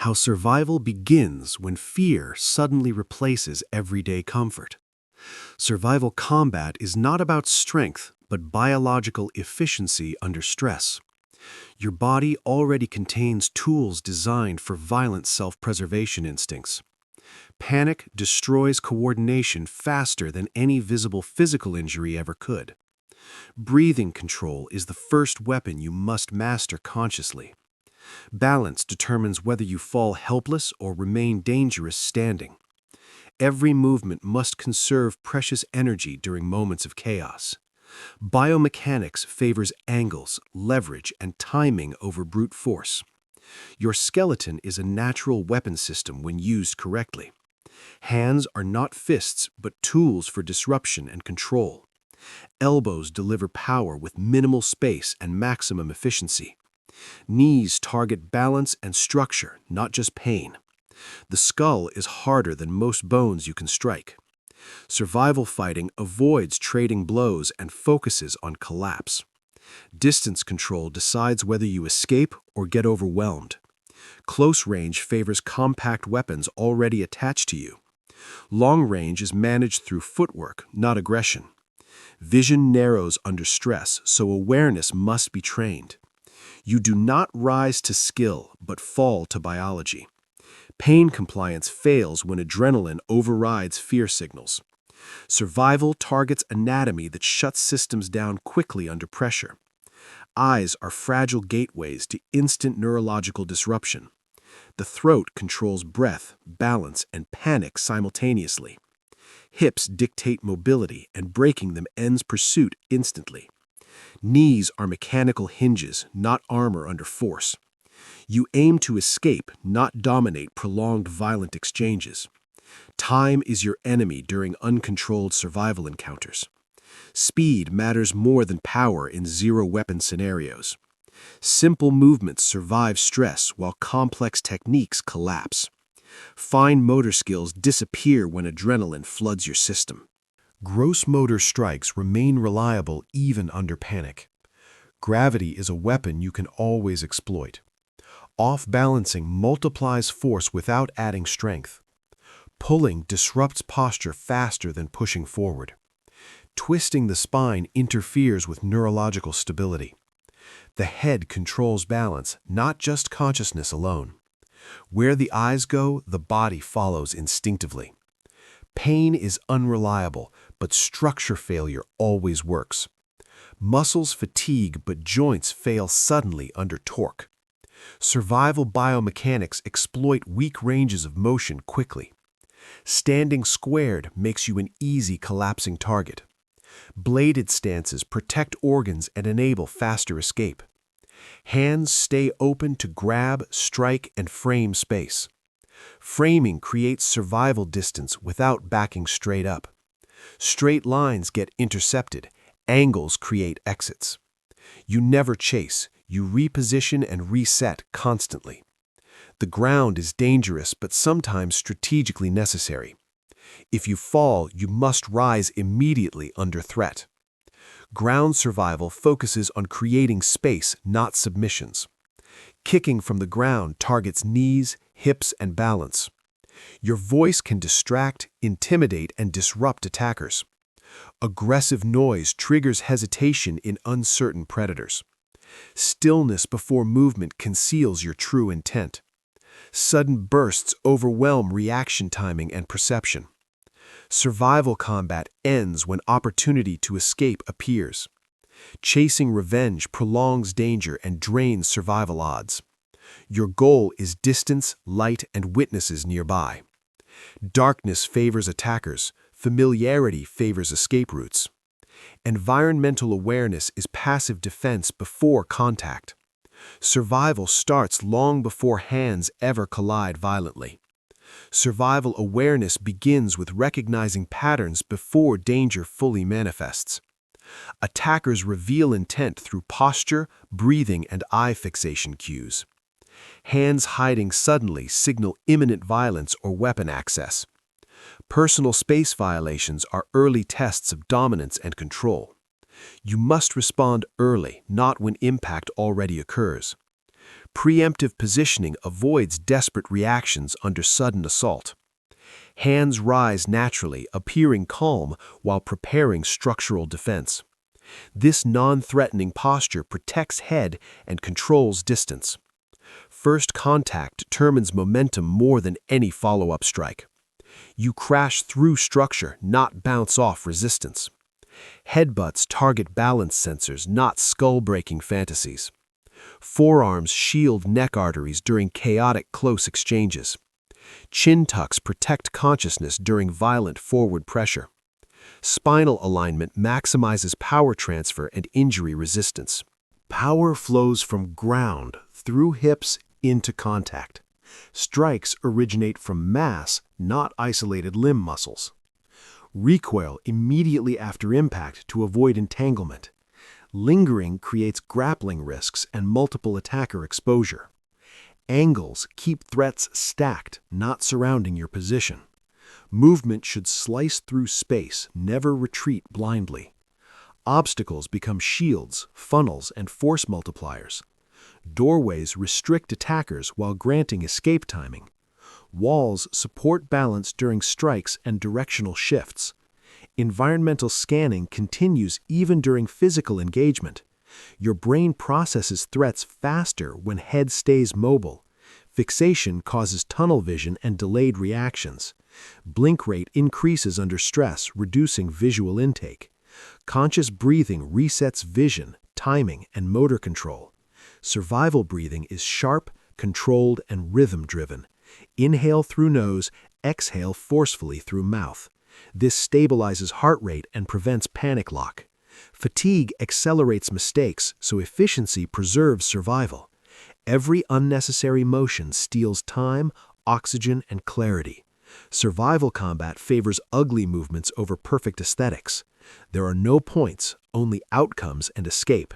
How survival begins when fear suddenly replaces everyday comfort. Survival combat is not about strength, but biological efficiency under stress. Your body already contains tools designed for violent self-preservation instincts. Panic destroys coordination faster than any visible physical injury ever could. Breathing control is the first weapon you must master consciously. Balance determines whether you fall helpless or remain dangerous standing. Every movement must conserve precious energy during moments of chaos. Biomechanics favors angles, leverage, and timing over brute force. Your skeleton is a natural weapon system when used correctly. Hands are not fists, but tools for disruption and control. Elbows deliver power with minimal space and maximum efficiency. Knees target balance and structure, not just pain. The skull is harder than most bones you can strike. Survival fighting avoids trading blows and focuses on collapse. Distance control decides whether you escape or get overwhelmed. Close range favors compact weapons already attached to you. Long range is managed through footwork, not aggression. Vision narrows under stress, so awareness must be trained. You do not rise to skill, but fall to biology. Pain compliance fails when adrenaline overrides fear signals. Survival targets anatomy that shuts systems down quickly under pressure. Eyes are fragile gateways to instant neurological disruption. The throat controls breath, balance, and panic simultaneously. Hips dictate mobility, and breaking them ends pursuit instantly. Knees are mechanical hinges, not armor under force. You aim to escape, not dominate prolonged violent exchanges. Time is your enemy during uncontrolled survival encounters. Speed matters more than power in zero-weapon scenarios. Simple movements survive stress while complex techniques collapse. Fine motor skills disappear when adrenaline floods your system. Gross motor strikes remain reliable even under panic. Gravity is a weapon you can always exploit. Off-balancing multiplies force without adding strength. Pulling disrupts posture faster than pushing forward. Twisting the spine interferes with neurological stability. The head controls balance, not just consciousness alone. Where the eyes go, the body follows instinctively. Pain is unreliable, but structure failure always works. Muscles fatigue, but joints fail suddenly under torque. Survival biomechanics exploit weak ranges of motion quickly. Standing squared makes you an easy collapsing target. Bladed stances protect organs and enable faster escape. Hands stay open to grab, strike, and frame space. Framing creates survival distance without backing straight up. Straight lines get intercepted. Angles create exits. You never chase. You reposition and reset constantly. The ground is dangerous but sometimes strategically necessary. If you fall, you must rise immediately under threat. Ground survival focuses on creating space, not submissions. Kicking from the ground targets knees, hips, and balance. Your voice can distract, intimidate, and disrupt attackers. Aggressive noise triggers hesitation in uncertain predators. Stillness before movement conceals your true intent. Sudden bursts overwhelm reaction timing and perception. Survival combat ends when opportunity to escape appears. Chasing revenge prolongs danger and drains survival odds. Your goal is distance, light, and witnesses nearby. Darkness favors attackers. Familiarity favors escape routes. Environmental awareness is passive defense before contact. Survival starts long before hands ever collide violently. Survival awareness begins with recognizing patterns before danger fully manifests. Attackers reveal intent through posture, breathing, and eye fixation cues. Hands hiding suddenly signal imminent violence or weapon access. Personal space violations are early tests of dominance and control. You must respond early, not when impact already occurs. Preemptive positioning avoids desperate reactions under sudden assault. Hands rise naturally, appearing calm while preparing structural defense. This non-threatening posture protects head and controls distance. First contact determines momentum more than any follow-up strike. You crash through structure, not bounce off resistance. Headbutts target balance sensors, not skull-breaking fantasies. Forearms shield neck arteries during chaotic close exchanges. Chin tucks protect consciousness during violent forward pressure. Spinal alignment maximizes power transfer and injury resistance. Power flows from ground through hips into contact. Strikes originate from mass, not isolated limb muscles. Recoil immediately after impact to avoid entanglement. Lingering creates grappling risks and multiple attacker exposure. Angles keep threats stacked, not surrounding your position. Movement should slice through space, never retreat blindly. Obstacles become shields, funnels, and force multipliers. Doorways restrict attackers while granting escape timing. Walls support balance during strikes and directional shifts. Environmental scanning continues even during physical engagement. Your brain processes threats faster when head stays mobile. Fixation causes tunnel vision and delayed reactions. Blink rate increases under stress, reducing visual intake. Conscious breathing resets vision, timing, and motor control. Survival breathing is sharp, controlled, and rhythm-driven. Inhale through nose, exhale forcefully through mouth. This stabilizes heart rate and prevents panic lock. Fatigue accelerates mistakes, so efficiency preserves survival. Every unnecessary motion steals time, oxygen, and clarity. Survival combat favors ugly movements over perfect aesthetics. There are no points, only outcomes and escape.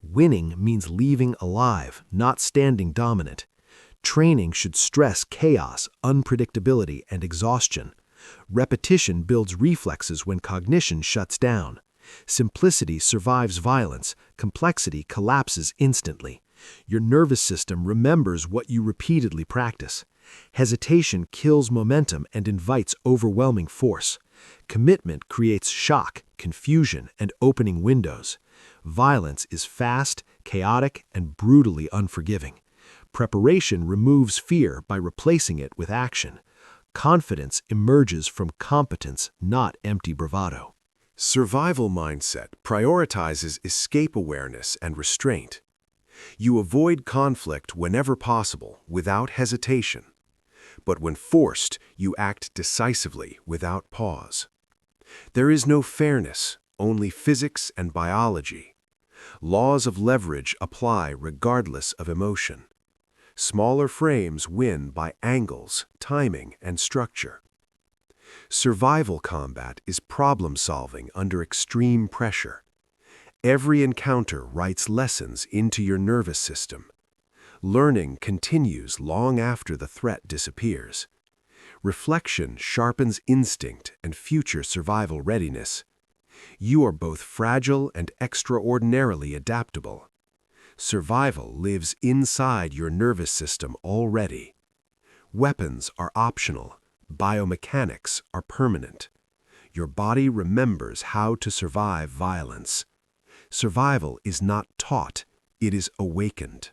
Winning means leaving alive, not standing dominant. Training should stress chaos, unpredictability, and exhaustion. Repetition builds reflexes when cognition shuts down. Simplicity survives violence, complexity collapses instantly. Your nervous system remembers what you repeatedly practice. Hesitation kills momentum and invites overwhelming force. Commitment creates shock, confusion, and opening windows. Violence is fast, chaotic, and brutally unforgiving. Preparation removes fear by replacing it with action. Confidence emerges from competence, not empty bravado. Survival mindset prioritizes escape awareness and restraint. You avoid conflict whenever possible, without hesitation. But when forced, you act decisively, without pause. There is no fairness, only physics and biology. Laws of leverage apply regardless of emotion. Smaller frames win by angles, timing, and structure. Survival combat is problem-solving under extreme pressure. Every encounter writes lessons into your nervous system. Learning continues long after the threat disappears. Reflection sharpens instinct and future survival readiness. You are both fragile and extraordinarily adaptable. Survival lives inside your nervous system already. Weapons are optional. Biomechanics are permanent. Your body remembers how to survive violence. Survival is not taught, it is awakened.